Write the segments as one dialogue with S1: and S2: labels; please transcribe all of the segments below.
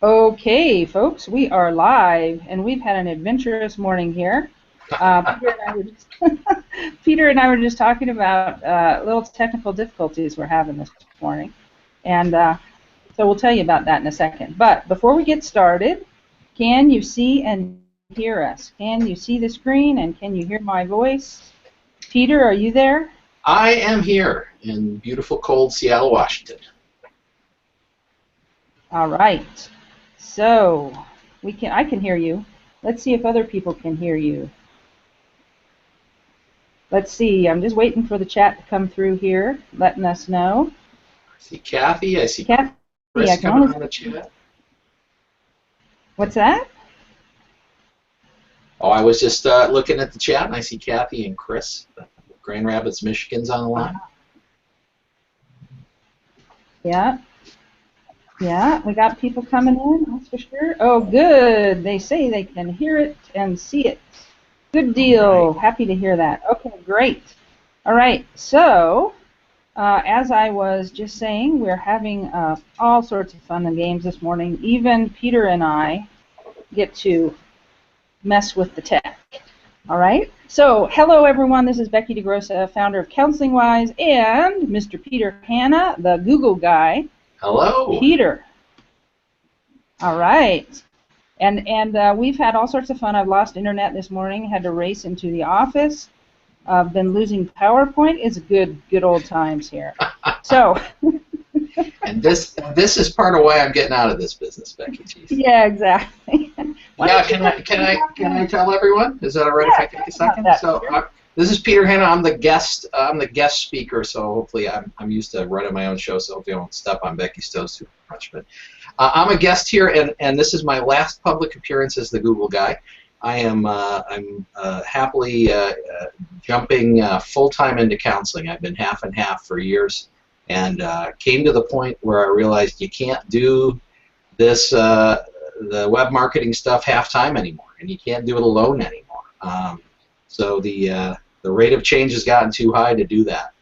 S1: Okay, folks, we are live, and we've had an adventurous morning here. Peter and I were just talking about little technical difficulties we're having this morning, and so we'll tell you about that in a second. But before we get started, can you see and hear us? Can you see the screen, and can you hear my voice? Peter, are you there?
S2: I am here in beautiful, cold Seattle, Washington.
S1: All right. So I can hear you. Let's see if other people can hear you. Let's see. I'm just waiting for the chat to come through here, letting us know.
S2: I see Kathy. I see
S1: Kathy,
S2: Chris coming on the chat.
S1: What's that?
S2: Oh, I was just looking at the chat, and I see Kathy and Chris. Grand Rapids, Michigan's on the line.
S1: Yeah. Yeah, we got people coming in, that's for sure. Oh, good. They say they can hear it and see it. Good deal. Right. Happy to hear that. Okay, great. All right, so as I was just saying, we're having all sorts of fun and games this morning. Even Peter and I get to mess with the tech. All right, so hello everyone, this is Becky DeGrossa, founder of Counseling Wise, and Mr. Peter Hanna, the Google guy.
S2: Hello.
S1: Peter. All right. And we've had all sorts of fun. I've lost internet this morning, had to race into the office. I've been losing PowerPoint. It's good old times here. So.
S2: And this is part of why I'm getting out of this business, Becky. Jeez.
S1: Yeah, exactly.
S2: Yeah, can I tell everyone? Is that all right if I take a second? So this is Peter Hanna. I'm the guest speaker, so hopefully I'm used to running my own show, so hopefully I won't step on Becky's toes too much. But I'm a guest here, and this is my last public appearance as the Google guy. I'm happily jumping full-time into counseling. I've been half and half for years, and came to the point where I realized you can't do this the web marketing stuff half-time anymore, and you can't do it alone anymore. So the rate of change has gotten too high to do that.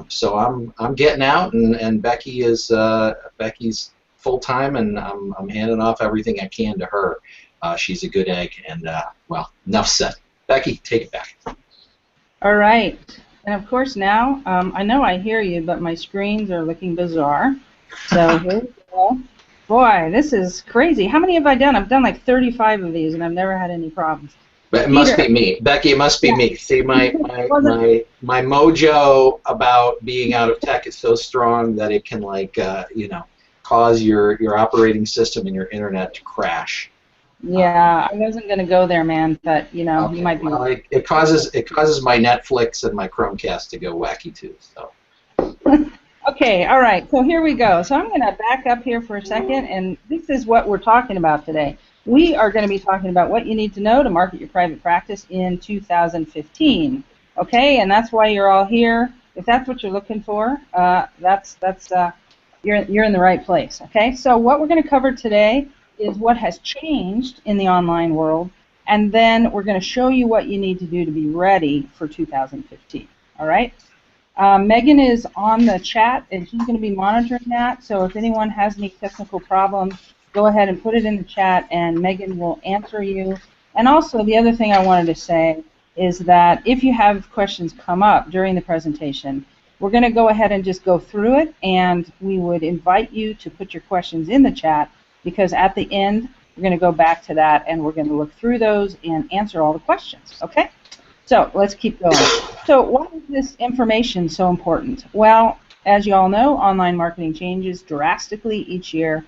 S2: So I'm getting out, and Becky is Becky's full-time, and I'm handing off everything I can to her. She's a good egg, and well, enough said. Becky, take it back.
S1: All right, and of course now I know I hear you, but my screens are looking bizarre. So here we go. Boy, this is crazy. How many have I done? I've done like 35 of these, and I've never had any problems.
S2: But it must be me, Becky. It must be me. See, my mojo about being out of tech is so strong that it can, like, you know, cause your operating system and your internet to crash.
S1: Yeah, I wasn't gonna go there, man. But you know,
S2: okay.
S1: You might be.
S2: Well, it causes my Netflix and my Chromecast to go wacky too. So.
S1: Okay, all right, so here we go. So I'm going to back up here for a second, and this is what we're talking about today. We are going to be talking about what you need to know to market your private practice in 2015. Okay, and that's why you're all here. If that's what you're looking for, you're in the right place. Okay, so what we're going to cover today is what has changed in the online world, and then we're going to show you what you need to do to be ready for 2015. All right. Megan is on the chat, and she's going to be monitoring that. So if anyone has any technical problems, go ahead and put it in the chat, and Megan will answer you. And also, the other thing I wanted to say is that if you have questions come up during the presentation, we're going to go ahead and just go through it, and we would invite you to put your questions in the chat, because at the end, we're going to go back to that, and we're going to look through those and answer all the questions. Okay? So let's keep going. So why is this information so important? Well, as you all know, online marketing changes drastically each year.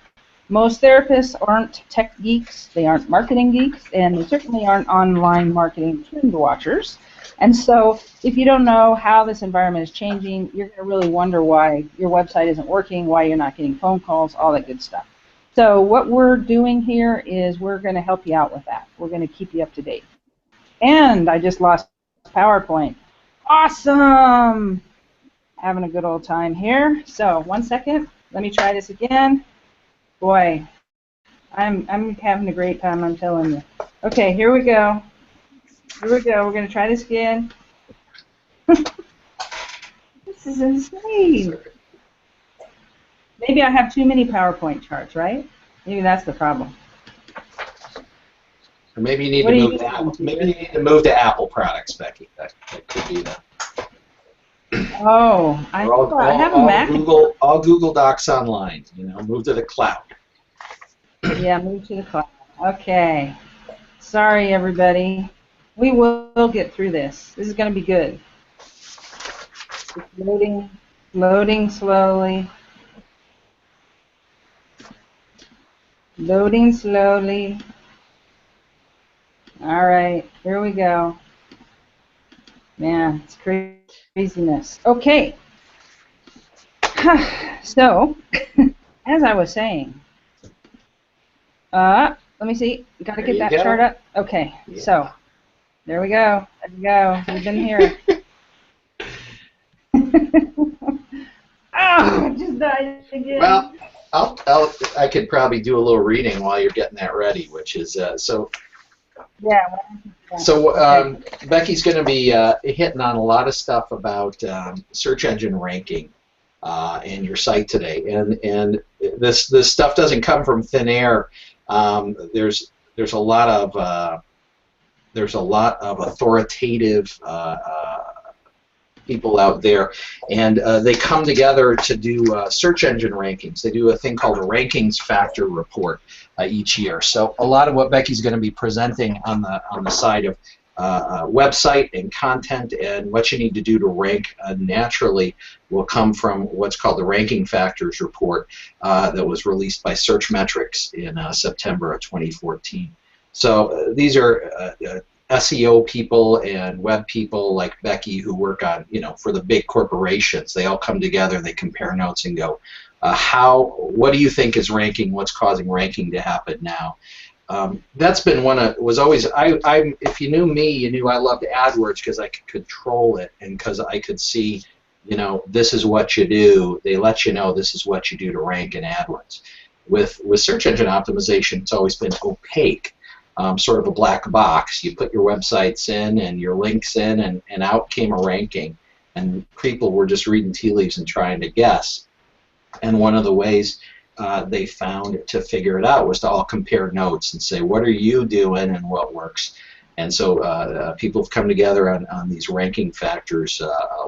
S1: Most therapists aren't tech geeks, they aren't marketing geeks, and they certainly aren't online marketing trend watchers. And so if you don't know how this environment is changing, you're going to really wonder why your website isn't working, why you're not getting phone calls, all that good stuff. So what we're doing here is we're going to help you out with that. We're going to keep you up to date. And I just lost PowerPoint. Awesome! Having a good old time here. So, one second. Let me try this again. Boy, I'm having a great time, I'm telling you. Okay, here we go. Here we go. We're going to try this again. This is insane. Maybe I have too many PowerPoint charts, right? Maybe that's the problem.
S2: Or maybe you need to move to Apple. Maybe you need to move to Apple products, Becky. That could be that.
S1: Oh, I have a Mac.
S2: All Google Docs online. You know, move to the cloud.
S1: Yeah, move to the cloud. Okay. Sorry, everybody. We will get through this. This is going to be good. It's loading slowly. Loading slowly. All right, here we go. Man, it's craziness. Okay. So, as I was saying, let me see. Got to get that chart up. Okay, yeah. So there we go. There we go. We've been here. Oh, just died again.
S2: Well, I could probably do a little reading while you're getting that ready, which is so.
S1: Yeah.
S2: So Becky's going to be hitting on a lot of stuff about search engine ranking in your site today, and this stuff doesn't come from thin air. There's a lot of authoritative people out there, and they come together to do search engine rankings. They do a thing called a rankings factor report each year. So a lot of what Becky's going to be presenting on the side of website and content and what you need to do to rank naturally will come from what's called the ranking factors report that was released by Searchmetrics in September of 2014. So these are SEO people and web people like Becky who work on, for the big corporations. They all come together, they compare notes and go, what do you think is ranking? What's causing ranking to happen now? That's been if you knew me, you knew I loved AdWords because I could control it and because I could see, this is what you do. They let you know this is what you do to rank in AdWords. With search engine optimization, it's always been opaque. Sort of a black box. You put your websites in and your links in, and out came a ranking. And people were just reading tea leaves and trying to guess. And one of the ways they found to figure it out was to all compare notes and say, what are you doing and what works? And so people have come together on these ranking factors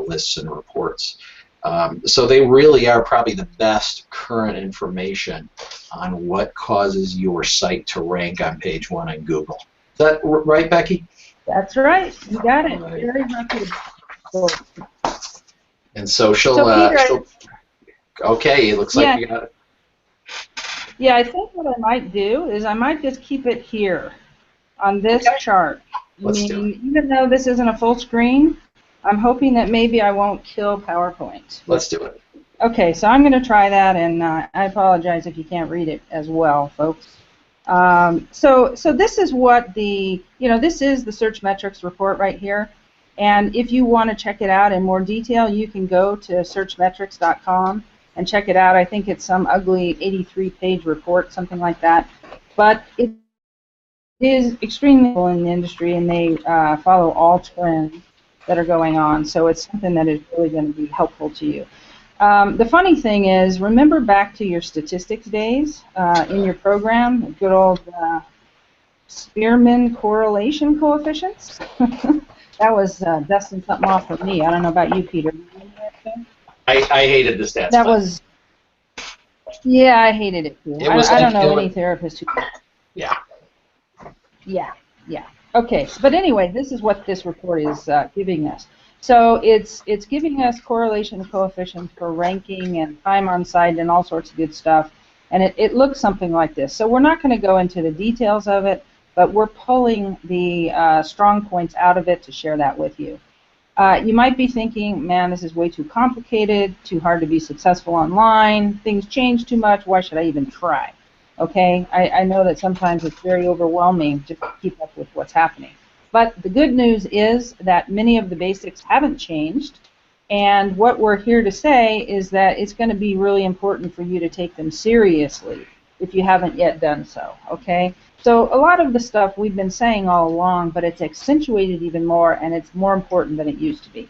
S2: lists and reports. So they really are probably the best current information on what causes your site to rank on page 1 in Google. Is that right, Becky?
S1: That's right. You got it. Right. Very reputable.
S2: And so okay, it looks like you got it.
S1: Yeah, I think what I might do is I might just keep it here on this chart. Even though this isn't a full screen, I'm hoping that maybe I won't kill PowerPoint.
S2: Let's do it.
S1: Okay, so I'm going to try that, and I apologize if you can't read it as well, folks. So this is what this is the Searchmetrics report right here. And if you want to check it out in more detail, you can go to searchmetrics.com and check it out. I think it's some ugly 83-page report, something like that. But it is extremely cool in the industry, and they follow all trends that are going on. So it's something that is really going to be helpful to you. The funny thing is, remember back to your statistics days in your program, good old Spearman correlation coefficients? That was dusting something off for me. I don't know about you, Peter.
S2: I hated the stats.
S1: That was, yeah, I hated it too. I don't know any therapist who.
S2: Yeah.
S1: Yeah. Okay, but anyway, this is what this report is giving us. So it's giving us correlation coefficients for ranking and time on site and all sorts of good stuff, and it looks something like this. So we're not going to go into the details of it, but we're pulling the strong points out of it to share that with you. You might be thinking, man, this is way too complicated, too hard to be successful online, things change too much, why should I even try? Okay, I know that sometimes it's very overwhelming to keep up with what's happening. But the good news is that many of the basics haven't changed, and what we're here to say is that it's going to be really important for you to take them seriously if you haven't yet done so, okay? So a lot of the stuff we've been saying all along, but it's accentuated even more, and it's more important than it used to be.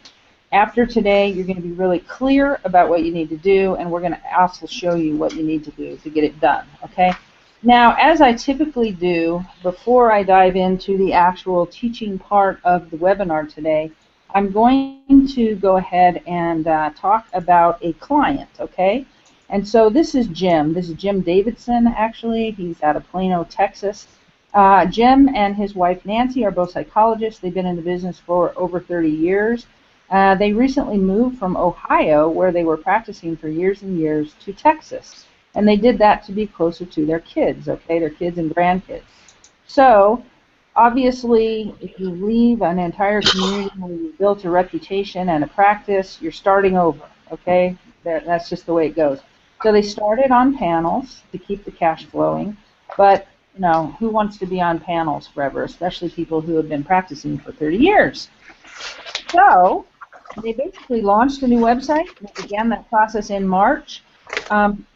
S1: After today, you're going to be really clear about what you need to do, and we're going to also show you what you need to do to get it done, okay? Now, as I typically do, before I dive into the actual teaching part of the webinar today, I'm going to go ahead and talk about a client, okay? And so this is Jim. This is Jim Davidson, actually. He's out of Plano, Texas. Jim and his wife Nancy are both psychologists. They've been in the business for over 30 years. They recently moved from Ohio, where they were practicing for years and years, to Texas. And they did that to be closer to their kids, okay, their kids and grandkids. So, obviously, if you leave an entire community where you built a reputation and a practice, you're starting over, okay? That's just the way it goes. So they started on panels to keep the cash flowing, but you know, who wants to be on panels forever, especially people who have been practicing for 30 years? So they basically launched a new website. They began that process in March.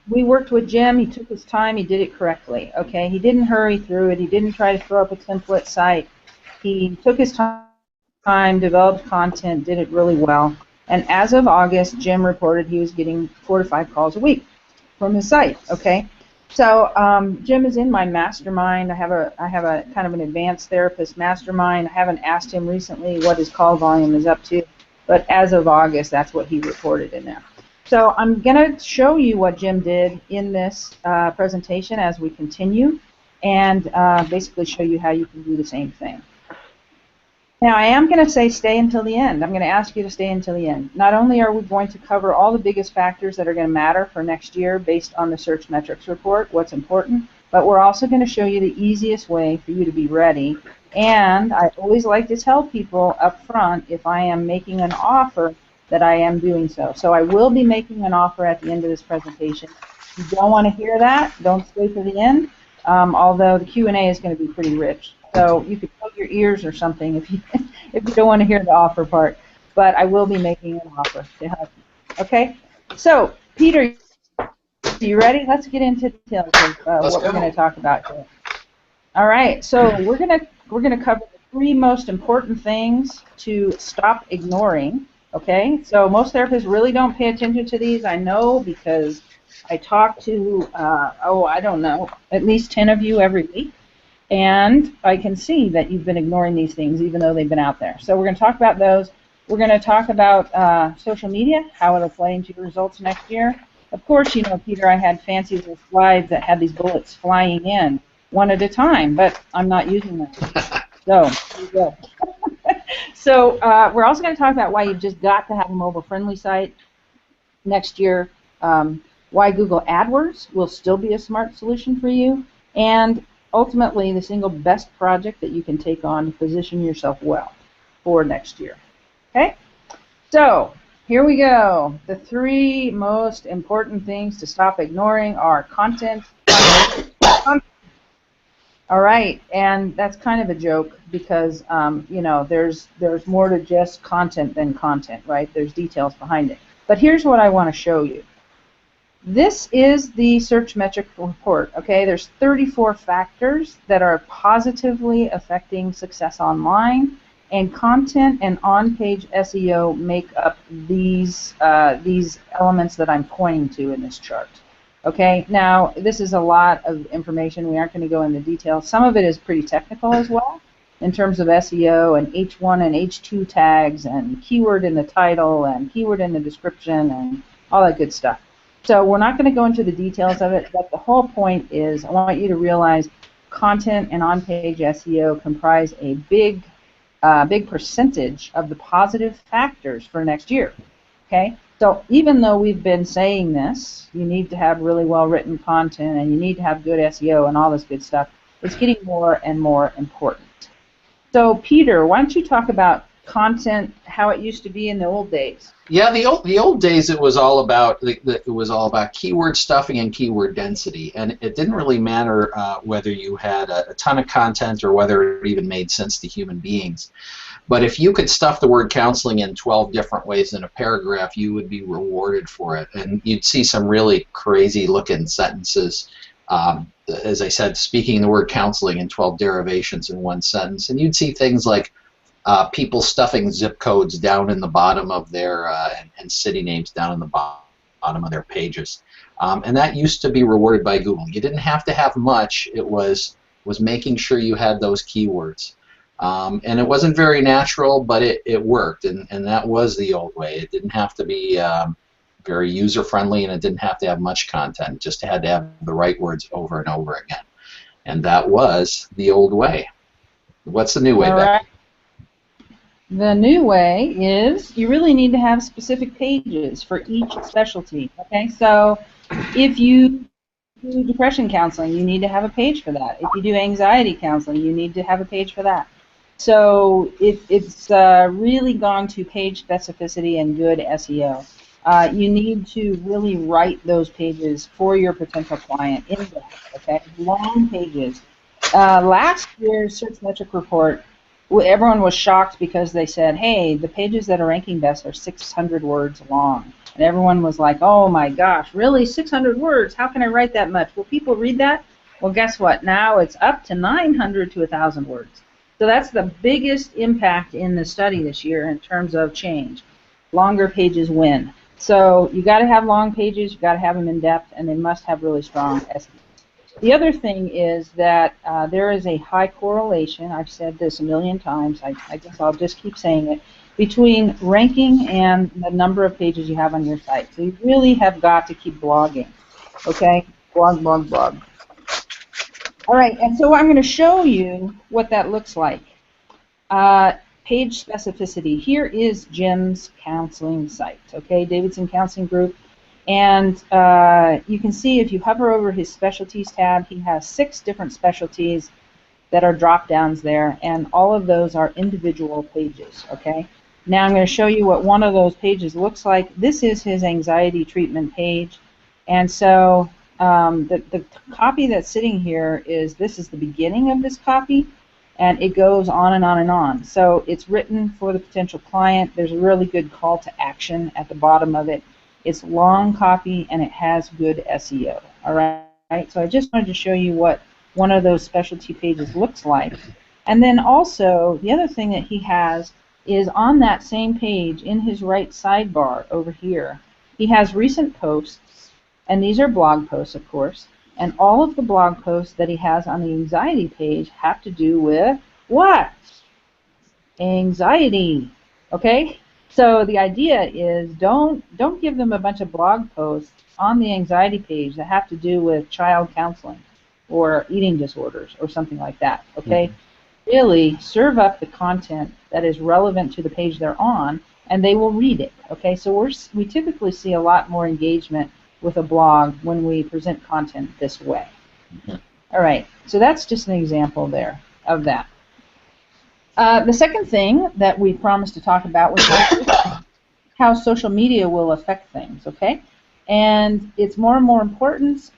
S1: We worked with Jim. He took his time. He did it correctly. Okay, he didn't hurry through it. He didn't try to throw up a template site. He took his time, developed content, did it really well. And as of August, Jim reported he was getting 4 to 5 calls a week from his site. Okay, so Jim is in my mastermind. I have a kind of an advanced therapist mastermind. I haven't asked him recently what his call volume is up to, but as of August, that's what he reported in there. So I'm going to show you what Jim did in this presentation as we continue, and basically show you how you can do the same thing. Now, I am going to say stay until the end. I'm going to ask you to stay until the end. Not only are we going to cover all the biggest factors that are going to matter for next year based on the search metrics report, what's important, but we're also going to show you the easiest way for you to be ready. And I always like to tell people up front if I am making an offer that I am doing so. So I will be making an offer at the end of this presentation. If you don't want to hear that, don't stay to the end, although the Q&A is going to be pretty rich. So you could plug your ears or something if you don't want to hear the offer part. But I will be making an offer to help you. Okay? So, Peter, are you ready? Let's get into details of what we're going to talk about here. All right. So we're going to cover the 3 most important things to stop ignoring. Okay? So most therapists really don't pay attention to these. I know because I talk to I don't know, at least 10 of you every week. And I can see that you've been ignoring these things even though they've been out there. So we're going to talk about those. We're going to talk about social media, how it'll play into your results next year. Of course, you know, Peter, I had fancy little slides that had these bullets flying in one at a time, but I'm not using them. So, here you go. So we're also going to talk about why you've just got to have a mobile-friendly site next year, why Google AdWords will still be a smart solution for you, and ultimately, the single best project that you can take on to position yourself well for next year. Okay? So, here we go. The 3 most important things to stop ignoring are content. All right, and that's kind of a joke because, you know, there's more to just content than content, right? There's details behind it. But here's what I want to show you. This is the search metric report, okay? There's 34 factors that are positively affecting success online, and content and on-page SEO make up these elements that I'm pointing to in this chart, okay? Now, this is a lot of information. We aren't going to go into detail. Some of it is pretty technical as well in terms of SEO and H1 and H2 tags and keyword in the title and keyword in the description and all that good stuff. So we're not going to go into the details of it, but the whole point is I want you to realize content and on-page SEO comprise a big percentage of the positive factors for next year. Okay? So even though we've been saying this, you need to have really well-written content and you need to have good SEO and all this good stuff, it's getting more and more important. So Peter, why don't you talk about content, how it used to be in the old days?
S2: Yeah, the old days it was all about keyword stuffing and keyword density, and it didn't really matter whether you had a ton of content or whether it even made sense to human beings. But if you could stuff the word counseling in 12 different ways in a paragraph, you would be rewarded for it, and you'd see some really crazy-looking sentences. As I said, speaking the word counseling in 12 derivations in one sentence, and you'd see things like people stuffing zip codes down in the bottom of their and city names down in the bottom of their pages. And that used to be rewarded by Google. You didn't have to have much. It was making sure you had those keywords. And it wasn't very natural, but it worked, and that was the old way. It didn't have to be very user-friendly, and it didn't have to have much content. It just had to have the right words over and over again. And that was the old way. What's the new way, Becky?
S1: The new way is you really need to have specific pages for each specialty. Okay, so if you do depression counseling, you need to have a page for that. If you do anxiety counseling, you need to have a page for that. So it's really gone to page specificity and good SEO. You need to really write those pages for your potential client in depth. Okay, long pages. Last year's search metric report, everyone was shocked because they said, hey, the pages that are ranking best are 600 words long. And everyone was like, oh my gosh, really, 600 words? How can I write that much? Will people read that? Well, guess what? Now it's up to 900 to 1,000 words. So that's the biggest impact in the study this year in terms of change. Longer pages win. So you got to have long pages, you got to have them in depth, and they must have really strong SEO. The other thing is that there is a high correlation, I've said this a million times, I guess I'll just keep saying it, between ranking and the number of pages you have on your site. So you really have got to keep blogging, okay? Blog, blog, blog. All right, and so I'm going to show you what that looks like. Page specificity. Here is Jim's counseling site, okay? Davidson Counseling Group. And you can see if you hover over his specialties tab, he has 6 different specialties that are drop downs there, and all of those are individual pages, okay? Now I'm going to show you what one of those pages looks like. This is his anxiety treatment page, and so the copy that's sitting here is, this is the beginning of this copy, and it goes on and on and on. So it's written for the potential client. There's a really good call to action at the bottom of it. It's long copy, and it has good SEO. All right. So I just wanted to show you what one of those specialty pages looks like. And then also, the other thing that he has is on that same page, in his right sidebar over here, he has recent posts, and these are blog posts, of course. And all of the blog posts that he has on the anxiety page have to do with what? Anxiety. Okay? So the idea is don't give them a bunch of blog posts on the anxiety page that have to do with child counseling or eating disorders or something like that. Okay? Mm-hmm. Really serve up the content that is relevant to the page they're on, and they will read it. Okay? So we typically see a lot more engagement with a blog when we present content this way. Mm-hmm. All right. So that's just an example there of that. The second thing that we promised to talk about was how social media will affect things, okay? And it's more and more important.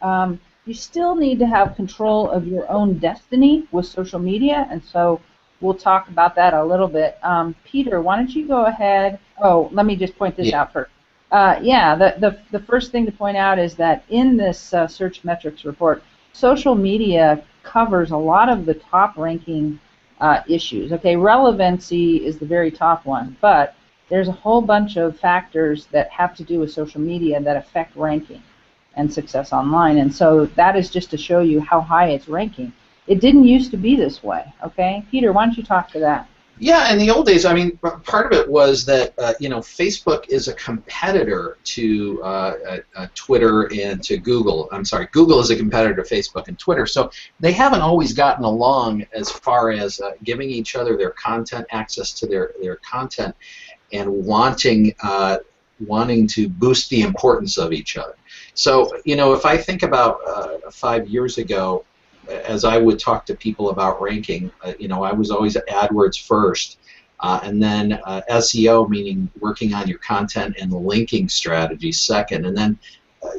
S1: You still need to have control of your own destiny with social media, and so we'll talk about that a little bit. Peter, why don't you go ahead? Oh, let me just point this out first. The first thing to point out is that in this search metrics report, social media covers a lot of the top ranking issues. Okay, relevancy is the very top one, but there's a whole bunch of factors that have to do with social media that affect ranking and success online, and so that is just to show you how high it's ranking. It didn't used to be this way, okay? Peter, why don't you talk to that?
S2: Yeah, in the old days, I mean, part of it was that Facebook is a competitor to Twitter and to Google. I'm sorry, Google is a competitor to Facebook and Twitter. So they haven't always gotten along as far as giving each other their content, access to their content, and wanting to boost the importance of each other. So if I think about 5 years ago, as I would talk to people about ranking, I was always at Adwords first, and then SEO, meaning working on your content and linking strategy, second. And then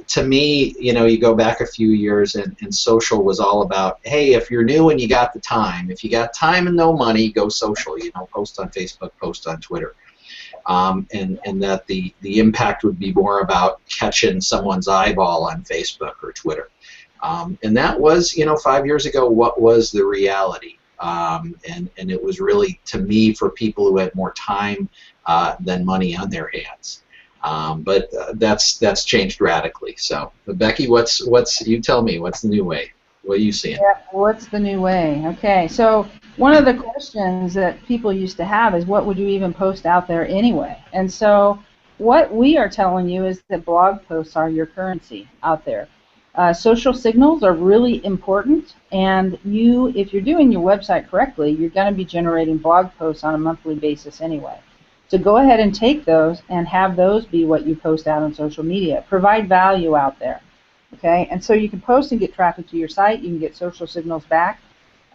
S2: to me, you go back a few years, and social was all about, hey, if you're new and you got the time, if you got time and no money, go social. Post on Facebook, post on Twitter. And that the impact would be more about catching someone's eyeball on Facebook or Twitter. And that was, 5 years ago, what was the reality. and it was really, to me, for people who had more time than money on their hands. But that's changed radically. So, Becky, you tell me, what's the new way? What are you seeing?
S1: Yeah, what's the new way? Okay, so one of the questions that people used to have is, what would you even post out there anyway? And so what we are telling you is that blog posts are your currency out there. Social signals are really important, and if you're doing your website correctly, you're going to be generating blog posts on a monthly basis anyway. So go ahead and take those and have those be what you post out on social media. Provide value out there. Okay, and so you can post and get traffic to your site. You can get social signals back,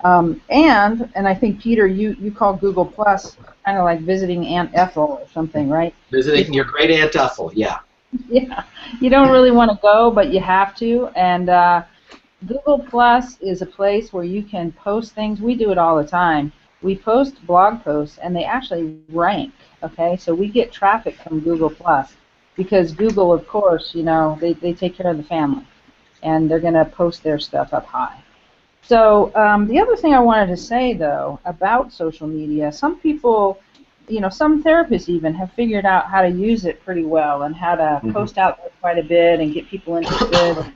S1: and I think, Peter, you call Google Plus kind of like visiting Aunt Ethel or something, right?
S2: Visiting your great Aunt Ethel, yeah.
S1: Yeah, you don't really want to go, but you have to. And Google Plus is a place where you can post things. We do it all the time. We post blog posts, and they actually rank. Okay, so we get traffic from Google Plus, because Google, of course, they take care of the family, and they're going to post their stuff up high. So the other thing I wanted to say, though, about social media, some people, some therapists even have figured out how to use it pretty well, and how to post out there quite a bit and get people interested and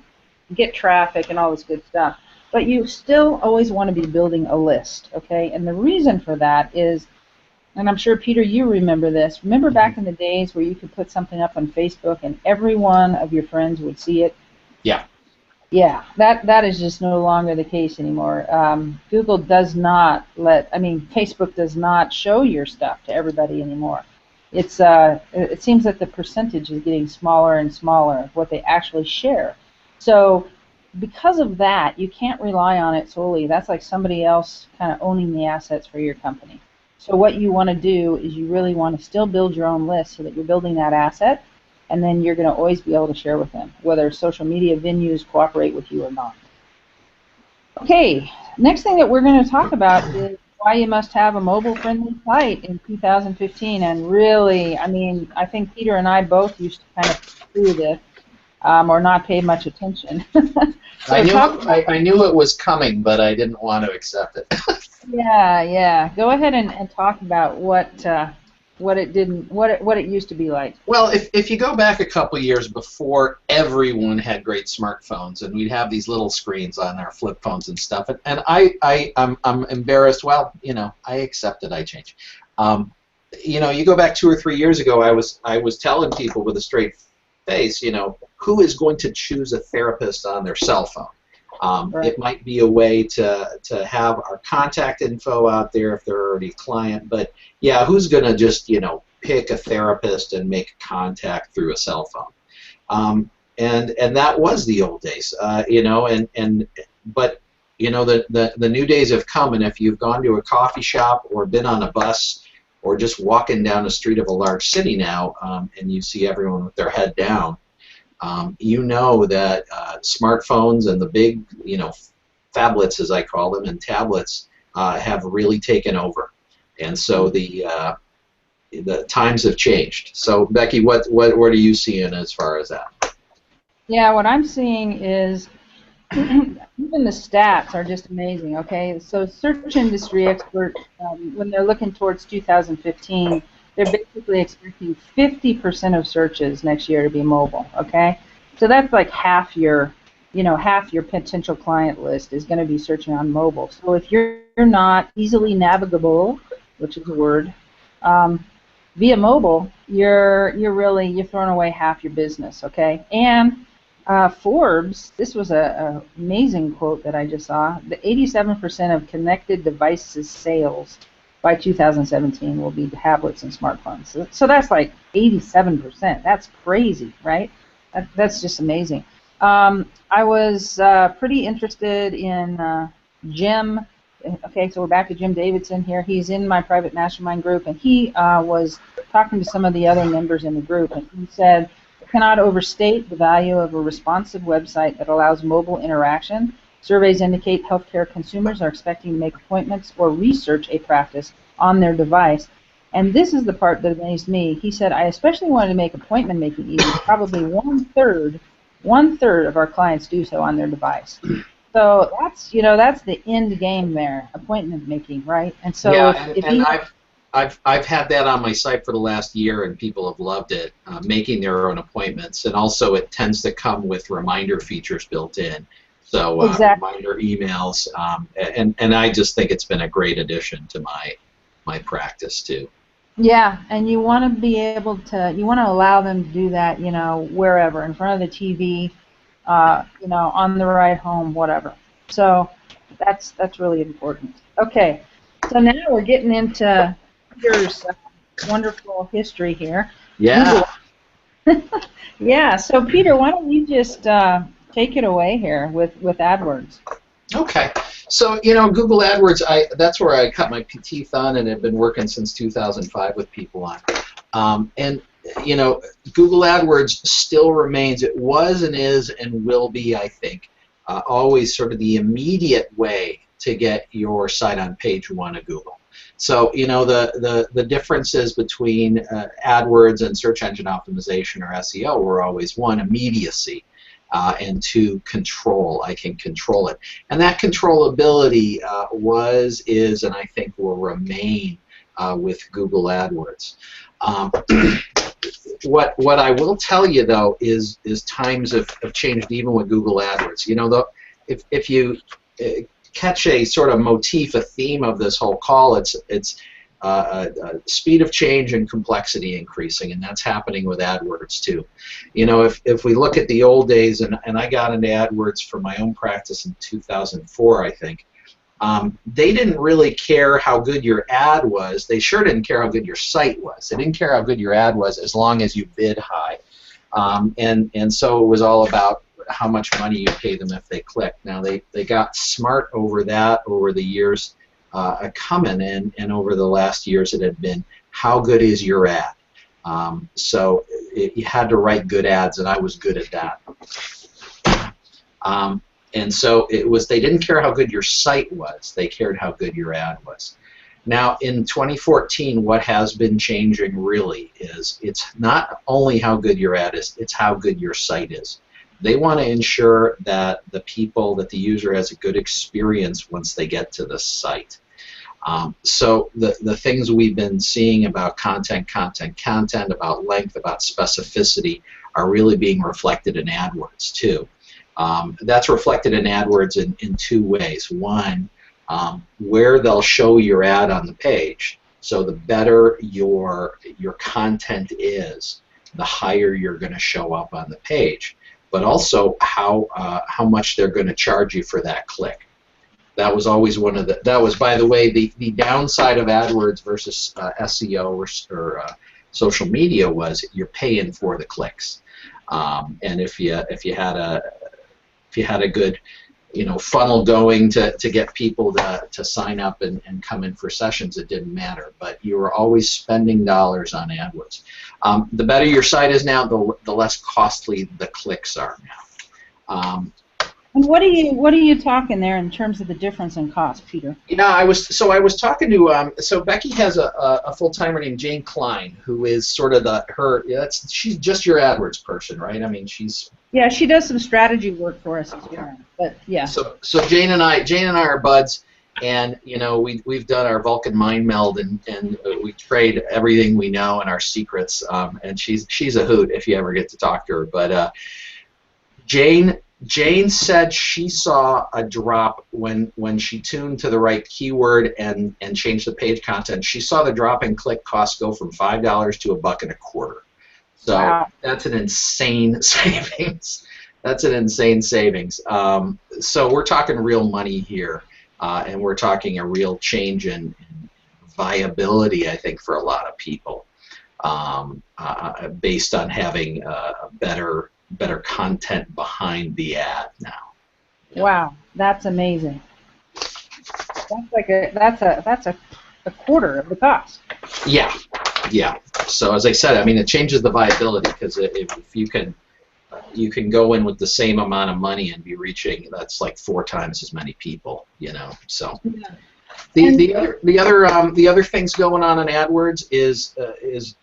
S1: get traffic and all this good stuff. But you still always want to be building a list, okay? And the reason for that is, and I'm sure, Peter, you remember this. Remember back in the days where you could put something up on Facebook and every one of your friends would see it?
S2: Yeah.
S1: Yeah, that is just no longer the case anymore. Google does not Facebook does not show your stuff to everybody anymore. It seems that the percentage is getting smaller and smaller of what they actually share. So because of that, you can't rely on it solely. That's like somebody else kind of owning the assets for your company. So what you want to do is you really want to still build your own list so that you're building that asset, and then you're going to always be able to share with them, whether social media venues cooperate with you or not. Okay, next thing that we're going to talk about is why you must have a mobile-friendly site in 2015. And really, I think Peter and I both used to kind of do this or not pay much attention.
S2: I knew it was coming, but I didn't want to accept it.
S1: Yeah. Go ahead and talk about what it used to be like.
S2: Well, if you go back a couple years before everyone had great smartphones, and we'd have these little screens on our flip phones and stuff, and I'm embarrassed. Well, I accept it. I change. You go back 2 or 3 years ago, I was telling people with a straight face, who is going to choose a therapist on their cell phone? Right. It might be a way to have our contact info out there if they're already a client, but yeah, who's going to just pick a therapist and make contact through a cell phone? And that was the old days, but the new days have come, and if you've gone to a coffee shop or been on a bus or just walking down the street of a large city now, and you see everyone with their head down, that smartphones and the big, phablets, as I call them, and tablets have really taken over, and so the times have changed. So, Becky, what are you seeing as far as that?
S1: Yeah, what I'm seeing is even the stats are just amazing. Okay, so search industry experts, when they're looking towards 2015. They're basically expecting 50% of searches next year to be mobile, okay? So that's like half your potential client list is going to be searching on mobile. So if you're not easily navigable, which is a word, via mobile, you're throwing away half your business, okay? And Forbes, this was an amazing quote that I just saw, the 87% of connected devices sales by 2017 will be tablets and smartphones. So that's like 87%. That's crazy, right? That's just amazing. I was pretty interested in Jim. Okay, so we're back to Jim Davidson here. He's in my private mastermind group, and he was talking to some of the other members in the group, and he said, I cannot overstate the value of a responsive website that allows mobile interaction. Surveys indicate healthcare consumers are expecting to make appointments or research a practice on their device. And this is the part that amazed me. He said, I especially wanted to make appointment making easy. Probably one third of our clients do so on their device. So that's that's the end game there, appointment making, right? And so
S2: Yeah,
S1: if
S2: and
S1: you
S2: I've had that on my site for the last year, and people have loved it, making their own appointments, and also it tends to come with reminder features built in, so
S1: exactly.
S2: reminder emails, and I just think it's been a great addition to my practice too.
S1: Yeah, and you want to be able to, you want to allow them to do that, wherever, in front of the TV, on the ride home, whatever. So that's really important. Okay, so now we're getting into Peter's wonderful history here.
S2: Yeah.
S1: Google. Yeah, so Peter, why don't you just take it away here with AdWords?
S2: Okay. So, Google AdWords, that's where I cut my teeth on and have been working since 2005 with people on. And, Google AdWords still remains, it was and is and will be, I think, always sort of the immediate way to get your site on page one of Google. So, the differences between AdWords and search engine optimization or SEO were always, one, immediacy. And two, control. I can control it. And that controllability was, is, and I think will remain with Google AdWords. What I will tell you, though, is times have changed even with Google AdWords. If you catch a sort of motif, a theme of this whole call, it's speed of change and complexity increasing, and that's happening with AdWords too. If we look at the old days, and I got into AdWords for my own practice in 2004, I think, they didn't really care how good your ad was. They sure didn't care how good your site was. They didn't care how good your ad was as long as you bid high. And so it was all about how much money you pay them if they click. Now, they got smart over that over the years coming, and over the last years it had been, how good is your ad? So you had to write good ads, and I was good at that. And so it was, they didn't care how good your site was, they cared how good your ad was. Now in 2014, what has been changing really is, it's not only how good your ad is, it's how good your site is. They want to ensure that the user has a good experience once they get to the site. So the things we've been seeing about content, about length, about specificity are really being reflected in AdWords too. That's reflected in AdWords in two ways. One, where they'll show your ad on the page. So the better your content is, the higher you're going to show up on the page. But also how much they're going to charge you for that click. That was always one of that was, by the way, the downside of AdWords versus SEO or social media was you're paying for the clicks. And if you had a good funnel going to get people to sign up and come in for sessions, it didn't matter. But you were always spending dollars on AdWords. The better your site is now, the less costly the clicks are now.
S1: And what are you talking there in terms of the difference in cost, Peter?
S2: I was talking to so Becky has a full timer named Jane Klein, who is sort of she's just your AdWords person, right? I mean,
S1: yeah, she does some strategy work for us as well, but yeah.
S2: So Jane and I are buds, and we've done our Vulcan mind meld, and we trade everything we know and our secrets. And she's a hoot if you ever get to talk to her. But Jane said she saw a drop when she tuned to the right keyword and changed the page content. She saw the drop in click costs go from $5 to $1.25. So wow. That's an insane savings. That's an insane savings. So we're talking real money here, and we're talking a real change in viability, I think, for a lot of people, based on having better content behind the ad now.
S1: Wow, that's amazing. That's a quarter of the cost.
S2: Yeah. So as I said, I mean, it changes the viability, because if you can go in with the same amount of money and be reaching, that's like 4 times as many people, So yeah. The other things going on in AdWords is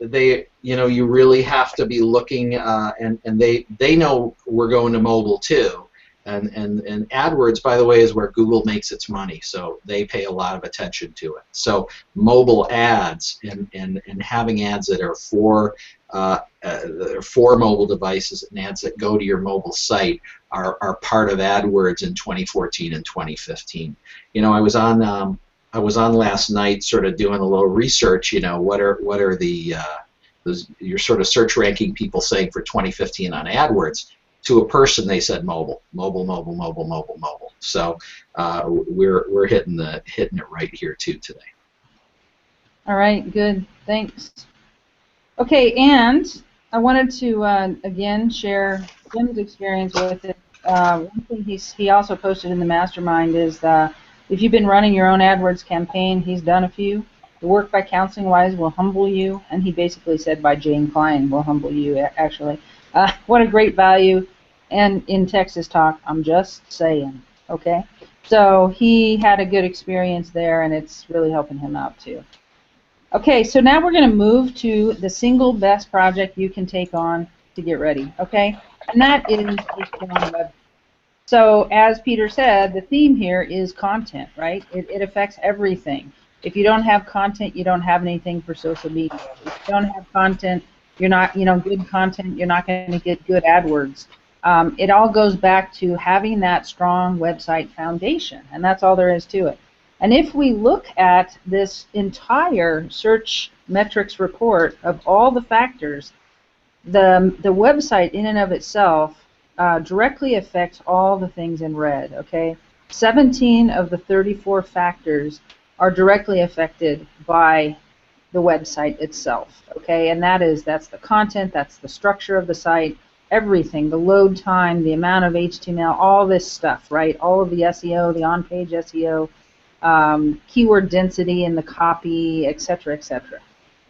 S2: they you really have to be looking, and they know we're going to mobile too, And AdWords, by the way, is where Google makes its money, so they pay a lot of attention to it. So mobile ads and having ads that are for mobile devices and ads that go to your mobile site are part of AdWords in 2014 and 2015. You know, I was on last night, sort of doing a little research. You know, what are the your sort of search ranking people saying for 2015 on AdWords? To a person, they said mobile, mobile, mobile, mobile, mobile, mobile. So we're hitting it right here too today.
S1: All right, good, thanks. Okay, and I wanted to again share Jim's experience with it. One thing he also posted in the mastermind is if you've been running your own AdWords campaign, he's done a few. The work by Counseling Wise will humble you, and he basically said by Jane Klein will humble you, actually. What a great value. And in Texas Talk, I'm just saying, okay? So he had a good experience there, and it's really helping him out too. Okay, so now we're going to move to the single best project you can take on to get ready, okay? And that is a strong web. So as Peter said, the theme here is content, right? It affects everything. If you don't have content, you don't have anything for social media. If you don't have content, you're not, good content, you're not going to get good AdWords. It all goes back to having that strong website foundation, and that's all there is to it. And if we look at this entire search metrics report of all the factors, the website in and of itself directly affects all the things in red, okay? 17 of the 34 factors are directly affected by the website itself, okay? And that's the content, that's the structure of the site, everything, the load time, the amount of HTML, all this stuff, right? All of the SEO, the on-page SEO, keyword density in the copy, etc., etc.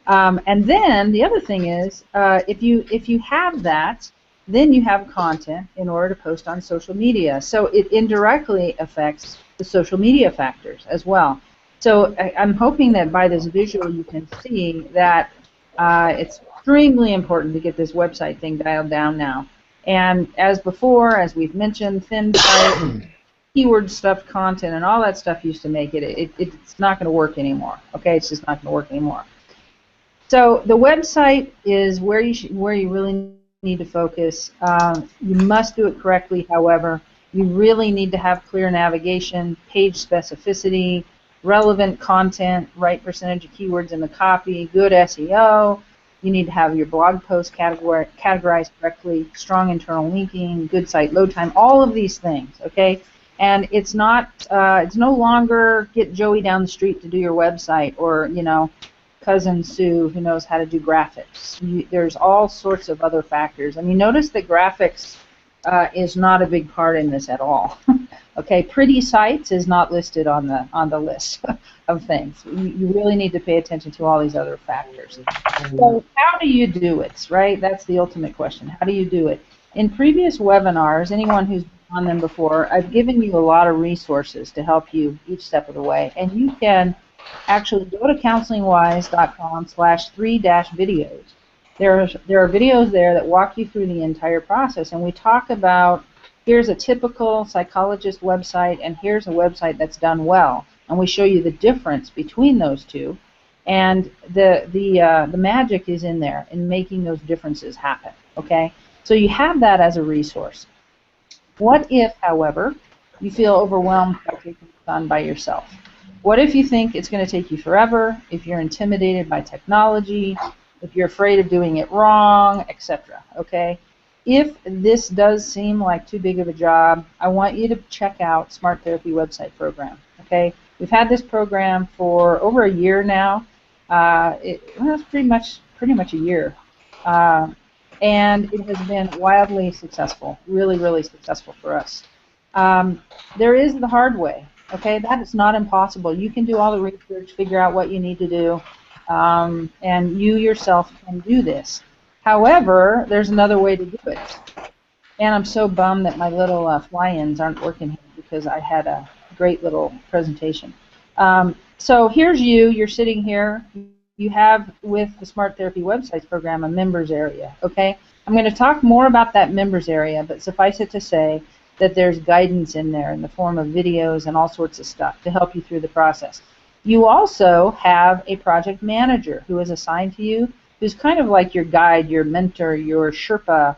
S1: And then the other thing is, if you have that, then you have content in order to post on social media. So it indirectly affects the social media factors as well. So I'm hoping that by this visual you can see that it's extremely important to get this website thing dialed down now. And as before, as we've mentioned, thin site, keyword stuffed content, and all that stuff used to make it's not going to work anymore. Okay, it's just not going to work anymore. So the website is where you really need to focus. You must do it correctly, however. You really need to have clear navigation, page specificity, relevant content, right percentage of keywords in the copy, good SEO. You need to have your blog post categorized correctly, strong internal linking, good site load time, all of these things, okay? And it's no longer get Joey down the street to do your website, or, cousin Sue who knows how to do graphics. There's all sorts of other factors. I mean, notice that graphics is not a big part in this at all. Okay, pretty sites is not listed on the list of things. You really need to pay attention to all these other factors. So how do you do it, right? That's the ultimate question. How do you do it? In previous webinars, anyone who's on them before, I've given you a lot of resources to help you each step of the way, and you can actually go to counselingwise.com/3-videos. There are videos there that walk you through the entire process, and we talk about, here's a typical psychologist website, and here's a website that's done well, and we show you the difference between those two, and the magic is in there in making those differences happen. Okay, so you have that as a resource. What if, however, you feel overwhelmed by taking this on by yourself? What if you think it's going to take you forever, if you're intimidated by technology, if you're afraid of doing it wrong, etc., okay? If this does seem like too big of a job, I want you to check out Smart Therapy website program, okay? We've had this program for over a year now. It's pretty much a year. And it has been wildly successful, really, really successful for us. There is the hard way, okay? That is not impossible. You can do all the research, figure out what you need to do, and you yourself can do this. However, there's another way to do it. And I'm so bummed that my little fly-ins aren't working here because I had a great little presentation. So here's you're sitting here. You have, with the Smart Therapy Websites program, a members area, okay? I'm going to talk more about that members area, but suffice it to say that there's guidance in there in the form of videos and all sorts of stuff to help you through the process. You also have a project manager who is assigned to you, who's kind of like your guide, your mentor, your Sherpa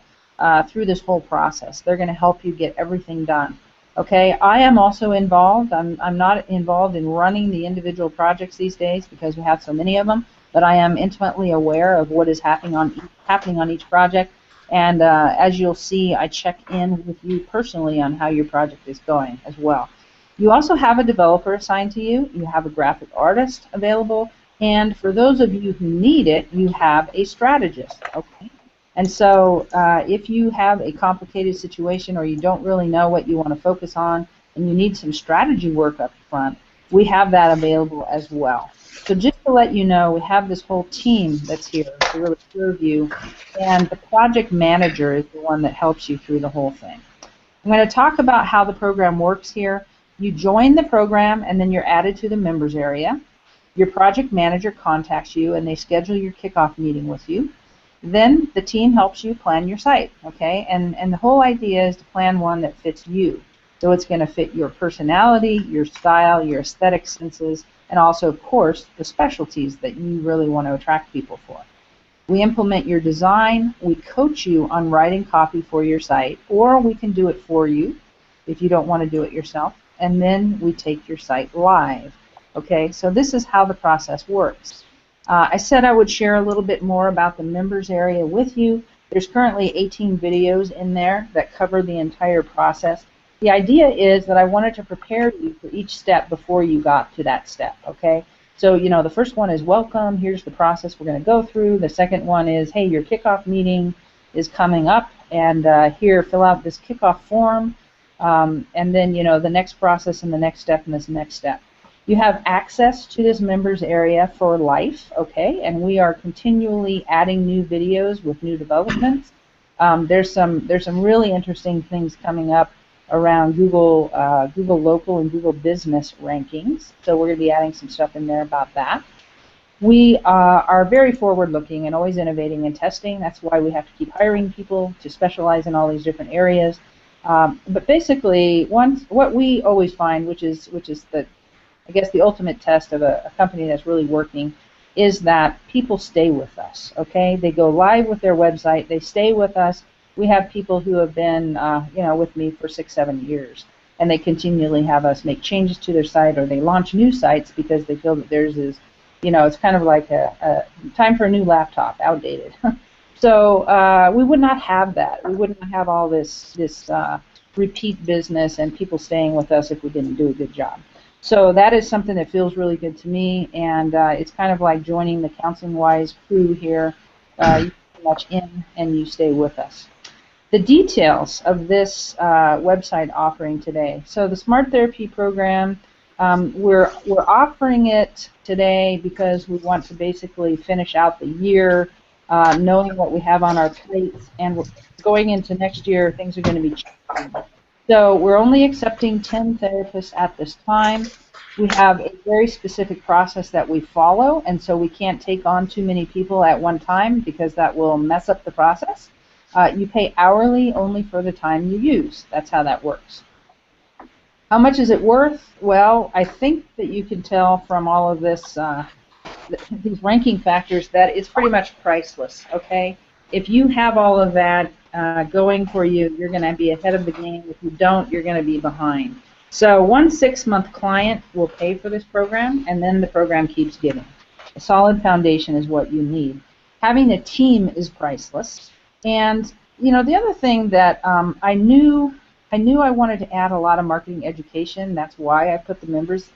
S1: through this whole process. They're going to help you get everything done. Okay, I am also involved. I'm not involved in running the individual projects these days because we have so many of them, but I am intimately aware of what is happening on each project. And as you'll see, I check in with you personally on how your project is going as well. You also have a developer assigned to you. You have a graphic artist available. And for those of you who need it, you have a strategist. Okay. And so if you have a complicated situation or you don't really know what you want to focus on and you need some strategy work up front, we have that available as well. So just to let you know, we have this whole team that's here to really serve you, and the project manager is the one that helps you through the whole thing. I'm going to talk about how the program works here. You join the program and then you're added to the members area. Your project manager contacts you and they schedule your kickoff meeting with you. Then the team helps you plan your site, okay? And the whole idea is to plan one that fits you. So it's going to fit your personality, your style, your aesthetic senses, and also, of course, the specialties that you really want to attract people for. We implement your design. We coach you on writing copy for your site, or we can do it for you if you don't want to do it yourself. And then we take your site live, okay? So this is how the process works. I said I would share a little bit more about the members area with you. There's currently 18 videos in there that cover the entire process. The idea is that I wanted to prepare you for each step before you got to that step, okay? So, you know, the first one is welcome, here's the process we're going to go through. The second one is, hey, your kickoff meeting is coming up, and here, fill out this kickoff form, and then, you know, the next process and the next step and this next step. You have access to this members area for life, okay, and we are continually adding new videos with new developments. There's some really interesting things coming up around Google Local and Google Business rankings, so we're going to be adding some stuff in there about that. We are very forward-looking and always innovating and testing. That's why we have to keep hiring people to specialize in all these different areas. But basically, what we always find, which is I guess the ultimate test of a company that's really working, is that people stay with us, okay? They go live with their website, they stay with us. We have people who have been you know, with me for 6-7 years, and they continually have us make changes to their site, or they launch new sites because they feel that theirs is, you know, it's kind of like a time for a new laptop, outdated. So we would not have that. We would not have all this repeat business and people staying with us if we didn't do a good job. So that is something that feels really good to me, and it's kind of like joining the Counseling Wise crew here. You pretty much in and you stay with us. The details of this website offering today. So the Smart Therapy program, we're offering it today because we want to basically finish out the year knowing what we have on our plates, and going into next year, things are going to be changing. So we're only accepting 10 therapists at this time. We have a very specific process that we follow, and so we can't take on too many people at one time because that will mess up the process. You pay hourly only for the time you use. That's how that works. How much is it worth? Well, I think that you can tell from all of this, these ranking factors, that it's pretty much priceless, okay? If you have all of that going for you, you're going to be ahead of the game. If you don't, you're going to be behind. So one 6-month client will pay for this program, and then the program keeps giving. A solid foundation is what you need. Having a team is priceless. And you know, the other thing that I knew I wanted to add a lot of marketing education. That's why I put the members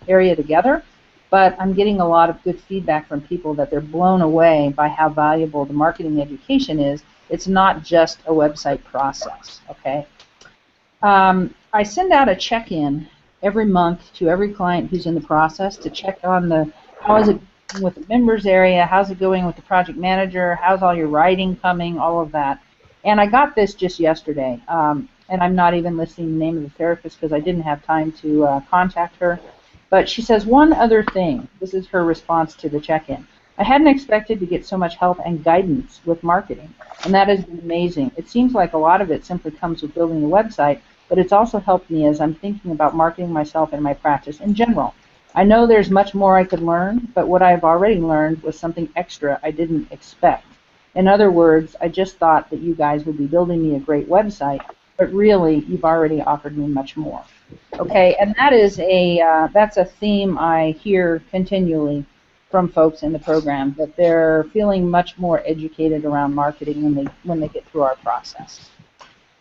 S1: area together. But I'm getting a lot of good feedback from people that they're blown away by how valuable the marketing education is. It's not just a website process, okay? I send out a check-in every month to every client who's in the process to check on how is it going with the members area, how's it going with the project manager, how's all your writing coming, all of that. And I got this just yesterday, and I'm not even listing the name of the therapist because I didn't have time to contact her. But she says one other thing. This is her response to the check-in. I I hadn't expected to get so much help and guidance with marketing, and that has been amazing. It seems like a lot of it simply comes with building a website, but it's also helped me as I'm thinking about marketing myself and my practice in general. I know there's much more I could learn, but what I've already learned was something extra I didn't expect. In other words, I just thought that you guys would be building me a great website, but really, you've already offered me much more. Okay, and that is that's a theme I hear continually from folks in the program, that they're feeling much more educated around marketing when they get through our process.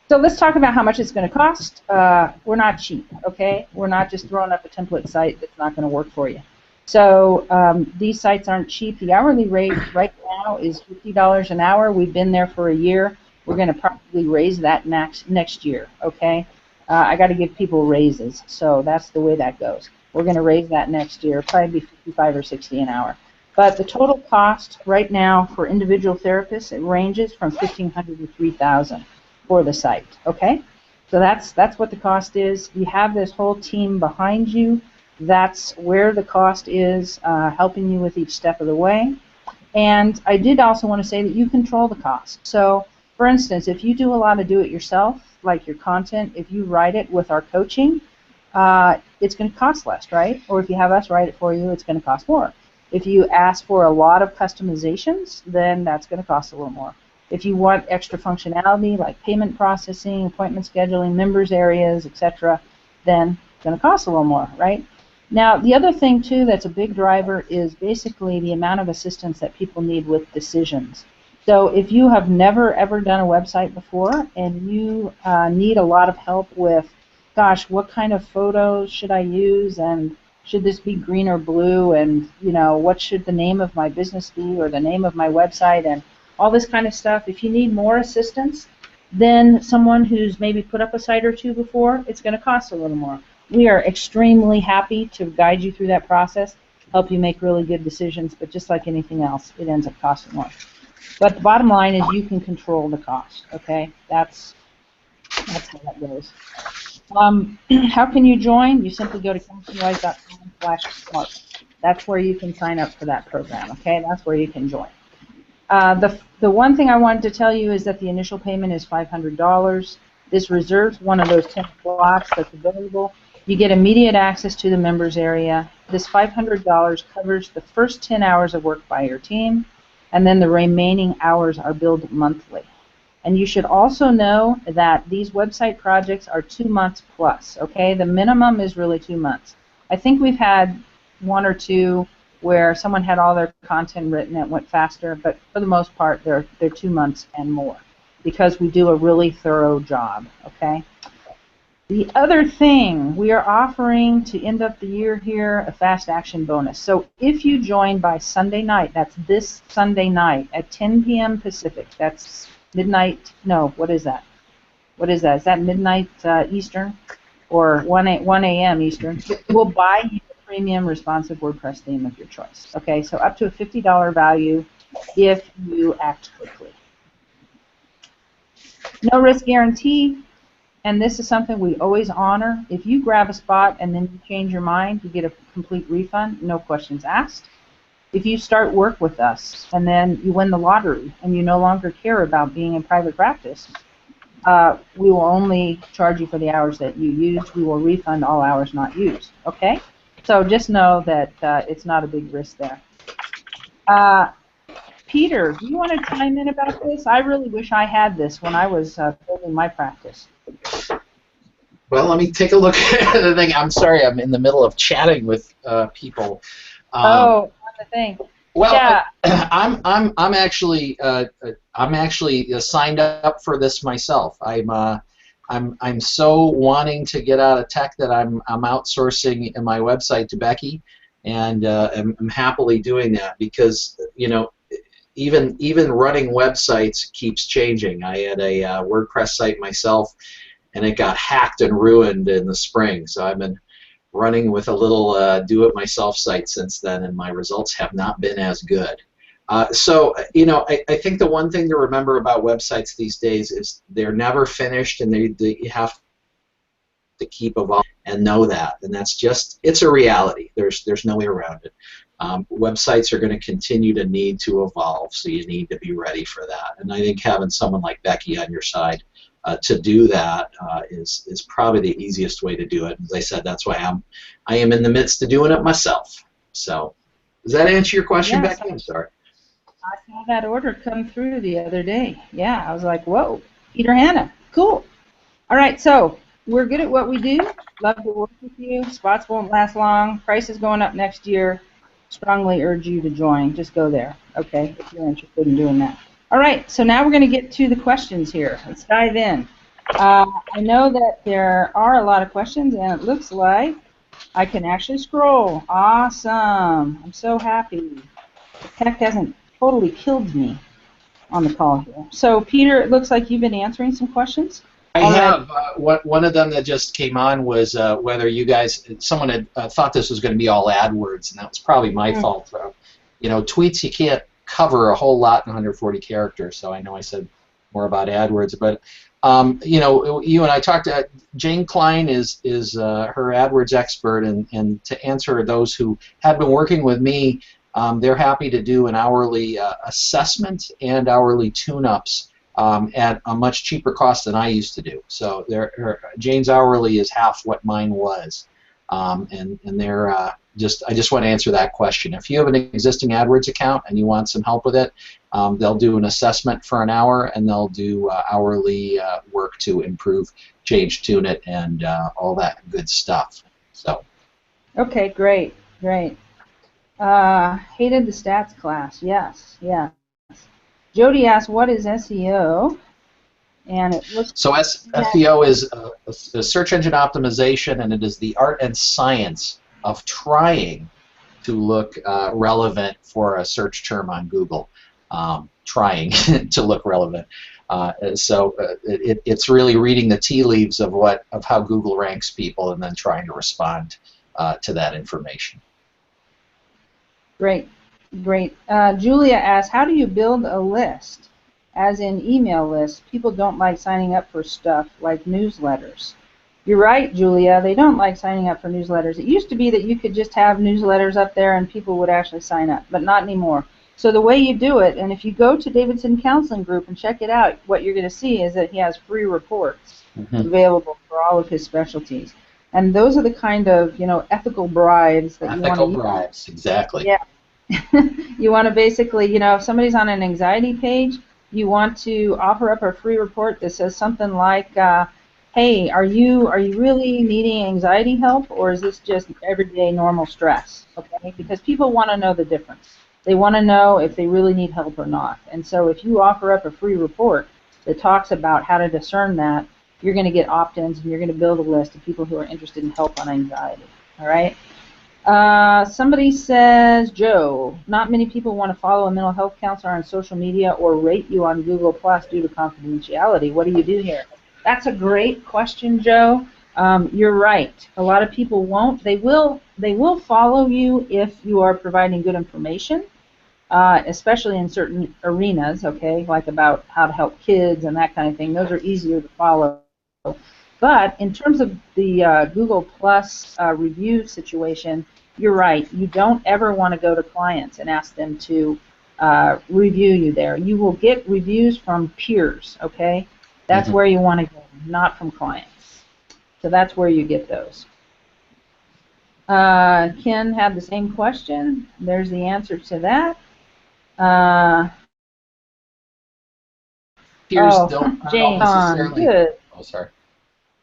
S1: So let's talk about how much it's going to cost. We're not cheap, okay? We're not just throwing up a template site that's not going to work for you. So these sites aren't cheap. The hourly rate right now is $50 an hour. We've been there for a year. We're going to probably raise that next year, okay? I got to give people raises, so that's the way that goes. We're going to raise that next year, probably be 55 or 60 an hour. But the total cost right now for individual therapists, it ranges from $1,500 to $3,000 for the site, okay? So that's what the cost is. You have this whole team behind you. That's where the cost is, helping you with each step of the way. And I did also want to say that you control the cost. So, for instance, if you do a lot of do-it-yourself, like your content, if you write it with our coaching, it's going to cost less, right? Or if you have us write it for you, it's going to cost more. If you ask for a lot of customizations, then that's going to cost a little more. If you want extra functionality like payment processing, appointment scheduling, members areas, etc., then it's going to cost a little more, right? Now, the other thing, too, that's a big driver is basically the amount of assistance that people need with decisions. So if you have never, ever done a website before and you need a lot of help with, gosh, what kind of photos should I use, and should this be green or blue, and, you know, what should the name of my business be or the name of my website, and all this kind of stuff, if you need more assistance than someone who's maybe put up a site or two before, it's going to cost a little more. We are extremely happy to guide you through that process, help you make really good decisions, but just like anything else, it ends up costing more. But the bottom line is you can control the cost, okay? That's how that goes. How can you join? You simply go to counselingwise.com/smart. That's where you can sign up for that program, okay? That's where you can join. The one thing I wanted to tell you is that the initial payment is $500. This reserves one of those 10 slots that's available. You get immediate access to the members area. This $500 covers the first 10 hours of work by your team, and then the remaining hours are billed monthly. And you should also know that these website projects are 2 months plus, okay? The minimum is really 2 months. I think we've had one or two where someone had all their content written and it went faster, but for the most part, they're 2 months and more because we do a really thorough job, okay? The other thing, we are offering to end up the year here a fast action bonus. So if you join by Sunday night, that's this Sunday night at 10 p.m. Pacific, that's midnight, no, what is that? What is that? Is that midnight Eastern or 1 a.m. Eastern? We'll buy you a premium responsive WordPress theme of your choice. Okay, so up to a $50 value if you act quickly. No risk guarantee, and this is something we always honor. If you grab a spot and then you change your mind, you get a complete refund, no questions asked. If you start work with us and then you win the lottery and you no longer care about being in private practice, we will only charge you for the hours that you used. We will refund all hours not used, okay? So just know that it's not a big risk there. Peter, do you want to chime in about this? I really wish I had this when I was building my practice.
S2: Well, let me take a look at the thing. I'm sorry, I'm in the middle of chatting with people.
S1: On the thing.
S2: Well,
S1: yeah.
S2: I'm actually signed up for this myself. I'm so wanting to get out of tech that I'm outsourcing my website to Becky, and I'm happily doing that because, you know, even running websites keeps changing. I had a WordPress site myself, and it got hacked and ruined in the spring. So I've been running with a little do-it-myself site since then, and my results have not been as good. So, you know, I think the one thing to remember about websites these days is they're never finished, and you have to keep evolving and know that. And that's just, it's a reality. There's no way around it. Websites are going to continue to need to evolve, so you need to be ready for that. And I think having someone like Becky on your side to do that is probably the easiest way to do it. As I said, that's why I am in the midst of doing it myself. So, does that answer your question,
S1: Yes,
S2: Becky? I'm sorry.
S1: I saw that order come through the other day. Yeah, I was like, whoa, Peter Hanna, cool. All right, so we're good at what we do. Love to work with you. Spots won't last long. Price is going up next year. Strongly urge you to join. Just go there, okay, if you're interested in doing that. All right, so now we're going to get to the questions here. Let's dive in. I know that there are a lot of questions, and it looks like I can actually scroll. Awesome. I'm so happy. Tech hasn't totally killed me on the call here. So, Peter, it looks like you've been answering some questions.
S2: I have. One of them that just came on was whether you guys, someone had thought this was going to be all AdWords, and that was probably my fault. You know, tweets, you can't cover a whole lot in 140 characters, so I know I said more about AdWords. But, you know, you and I talked to Jane Klein is her AdWords expert, and to answer those who have been working with me, they're happy to do an hourly assessment and hourly tune-ups at a much cheaper cost than I used to do. So Jane's hourly is half what mine was, and they're I just want to answer that question. If you have an existing AdWords account and you want some help with it, they'll do an assessment for an hour, and they'll do hourly work to improve, change, tune it, and all that good stuff. So.
S1: Okay, great. Hated the stats class. Yes. Jody asked, what is SEO? And it looks
S2: so SEO is a search engine optimization, and it is the art and science of trying to look relevant for a search term on Google. Trying to look relevant. It's really reading the tea leaves of how Google ranks people, and then trying to respond to that information.
S1: Great. Julia asks, how do you build a list? As in email lists, people don't like signing up for stuff like newsletters. You're right, Julia, they don't like signing up for newsletters. It used to be that you could just have newsletters up there and people would actually sign up, but not anymore. So the way you do it, and if you go to Davidson Counseling Group and check it out, what you're going to see is that he has free reports available for all of his specialties. And those are the kind of, ethical bribes that you want to use.
S2: Ethical bribes, exactly.
S1: Yeah. You want to basically, if somebody's on an anxiety page, you want to offer up a free report that says something like, hey, are you really needing anxiety help, or is this just everyday normal stress? Okay, because people want to know the difference. They want to know if they really need help or not. And so if you offer up a free report that talks about how to discern that, you're going to get opt-ins, and you're going to build a list of people who are interested in help on anxiety. All right? Somebody says, Joe, not many people want to follow a mental health counselor on social media or rate you on Google Plus due to confidentiality. What do you do here? That's a great question, Joe. You're right. A lot of people won't. They will follow you if you are providing good information, especially in certain arenas, okay, like about how to help kids and that kind of thing. Those are easier to follow. But in terms of the Google Plus review situation, you're right. You don't ever want to go to clients and ask them to review you there. You will get reviews from peers, okay? That's where you want to go, not from clients. So that's where you get those. Ken had the same question. There's the answer to that.
S2: Peers don't necessarily.
S1: Good.
S2: Oh, sorry.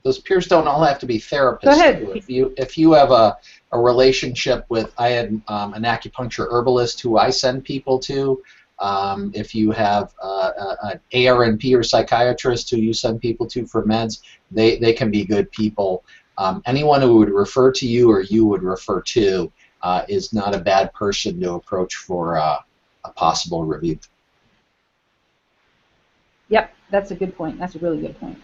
S2: Those peers don't all have to be therapists.
S1: Go ahead.
S2: If you have a relationship with, I had an acupuncture herbalist who I send people to. If you have an ARNP or psychiatrist who you send people to for meds, they can be good people. Anyone who would refer to you or you would refer to is not a bad person to approach for a possible review.
S1: Yep, that's a good point. That's a really good point.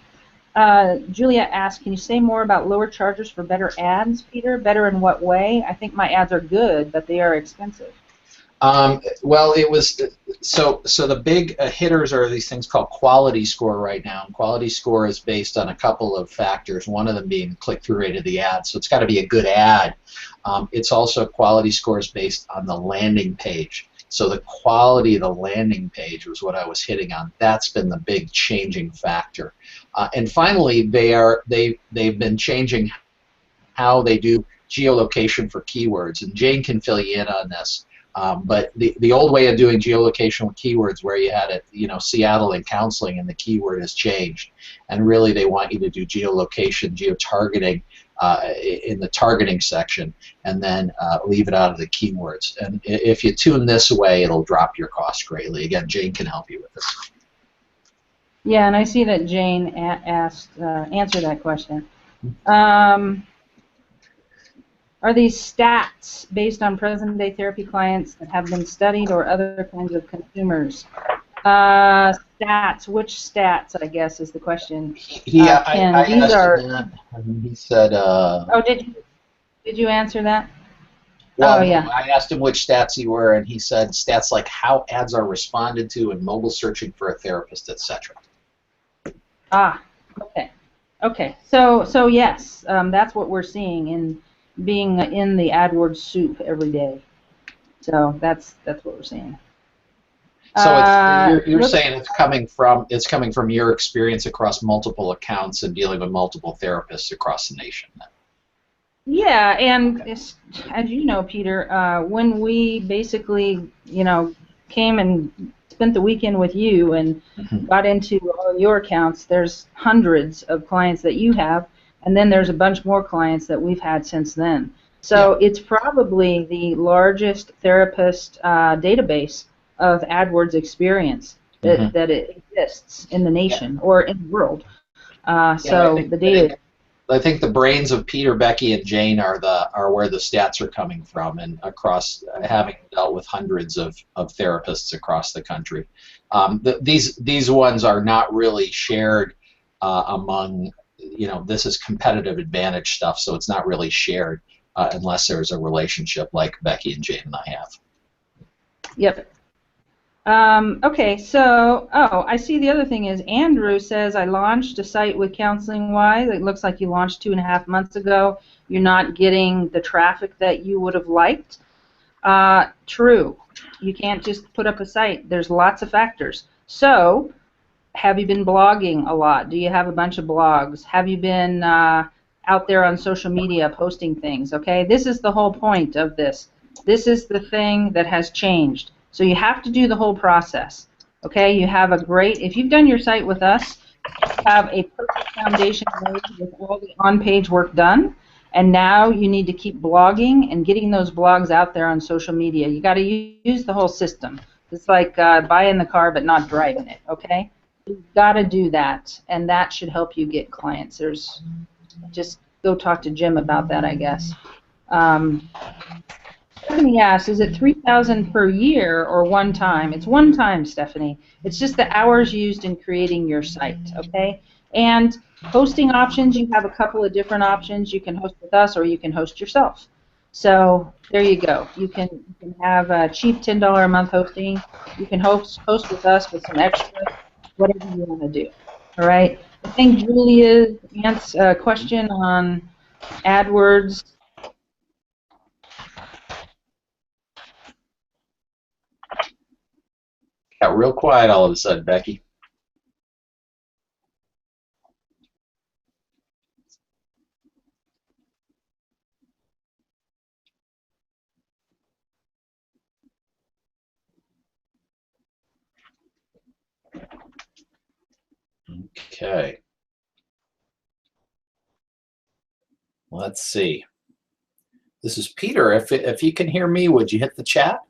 S1: Julia asked, can you say more about lower charges for better ads, Peter? Better in what way? I think my ads are good, but they are expensive.
S2: Well, it was so the big hitters are these things called quality score right now. And quality score is based on a couple of factors. One of them being click-through rate of the ad. So it's got to be a good ad. It's also quality scores based on the landing page. So the quality of the landing page was what I was hitting on. That's been the big changing factor. And finally, they've been changing how they do geolocation for keywords. And Jane can fill you in on this. But the old way of doing geolocation with keywords, where you had it, Seattle and counseling, and the keyword has changed, and really they want you to do geolocation, geotargeting in the targeting section, and then leave it out of the keywords. And if you tune this away, it'll drop your cost greatly. Again, Jane can help you with this.
S1: Yeah, and I see that Jane answered that question. Are these stats based on present-day therapy clients that have been studied or other kinds of consumers? Stats, which stats, I guess, is the question.
S2: Yeah, I asked him that, and he said...
S1: oh, did you answer that?
S2: Well,
S1: oh, yeah.
S2: I asked him which stats he were, and he said stats like how ads are responded to in mobile searching for a therapist, etc.
S1: Ah, okay. Okay, so yes, that's what we're seeing in being in the AdWords soup every day. So that's what we're seeing.
S2: So you're saying it's coming from your experience across multiple accounts and dealing with multiple therapists across the nation. Then.
S1: Yeah, and as you know, Peter, when we basically came and spent the weekend with you and got into all your accounts, there's hundreds of clients that you have, and then there's a bunch more clients that we've had since then. So it's probably the largest therapist database of AdWords experience that it exists in the nation or in the world. So the data.
S2: I think the brains of Peter, Becky, and Jane are where the stats are coming from, and across having dealt with hundreds of therapists across the country. These ones are not really shared among, this is competitive advantage stuff, so it's not really shared unless there's a relationship like Becky and Jane and I have.
S1: Yep. Okay, so, I see the other thing is Andrew says, I launched a site with Counseling Wise. It looks like you launched 2.5 months ago. You're not getting the traffic that you would have liked. True. You can't just put up a site. There's lots of factors. So, have you been blogging a lot? Do you have a bunch of blogs? Have you been out there on social media posting things? Okay, this is the whole point of this. This is the thing that has changed. So you have to do the whole process. Okay, you have if you've done your site with us, you have a perfect foundation laid with all the on-page work done, and now you need to keep blogging and getting those blogs out there on social media. You got to use the whole system. It's like buying the car but not driving it, okay? You've got to do that, and that should help you get clients. Just go talk to Jim about that, I guess. Stephanie asks, is it $3,000 per year or one time? It's one time, Stephanie. It's just the hours used in creating your site, okay? And hosting options, you have a couple of different options. You can host with us or you can host yourself. So there you go. You can have a cheap $10 a month hosting. You can host with us with some extra, whatever you want to do. All right? I think Julia's question on AdWords.
S2: Got real quiet all of a sudden, Becky. Okay. Let's see. This is Peter. If you can hear me, would you hit the chat?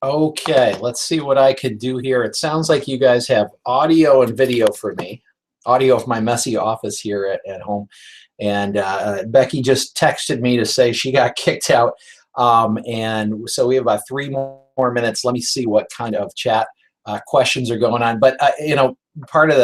S3: Okay, let's see what I could do here. It sounds like you guys have audio and video for me. Audio of my messy office here at home. And Becky just texted me to say she got kicked out. And so we have about 3 more minutes. Let me see what kind of chat questions are going on. But you know, part of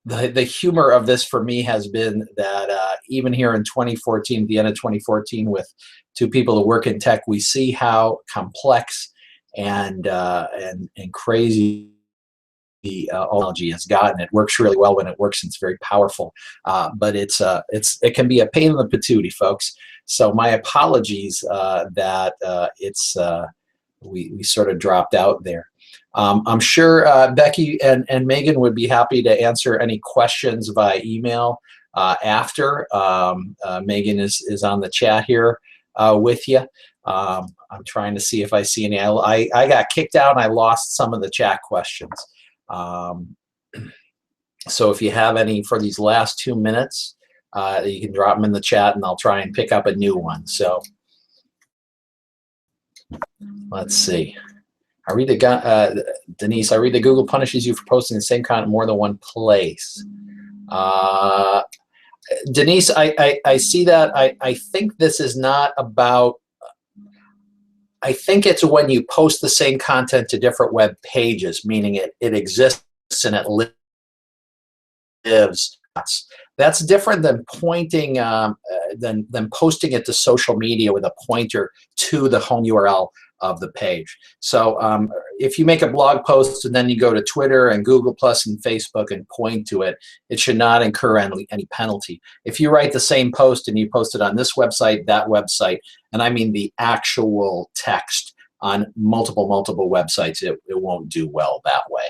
S3: the humor of this for me has been that even here in 2014, the end of 2014, with 2 people who work in tech, we see how complex and crazy the technology has gotten. It works really well when it works, and it's very powerful. But it can be a pain in the patootie, folks. So my apologies that we sort of dropped out there. I'm sure Becky and Megan would be happy to answer any questions via email after. Megan is on the chat here with you. I'm trying to see if I see any. I got kicked out and I lost some of the chat questions. So if you have any for these last 2 minutes, you can drop them in the chat and I'll try and pick up a new one. So let's see. I read Denise, I read that Google punishes you for posting the same content in more than one place. Denise, I see that. I think this is not about, I think it's when you post the same content to different web pages, meaning it exists and it lives. That's different than pointing, than posting it to social media with a pointer to the home URL of the page. So if you make a blog post and then you go to Twitter and Google Plus and Facebook and point to it, it should not incur any penalty. If you write the same post and you post it on this website, that website, and I mean the actual text on multiple websites, it won't do well that way.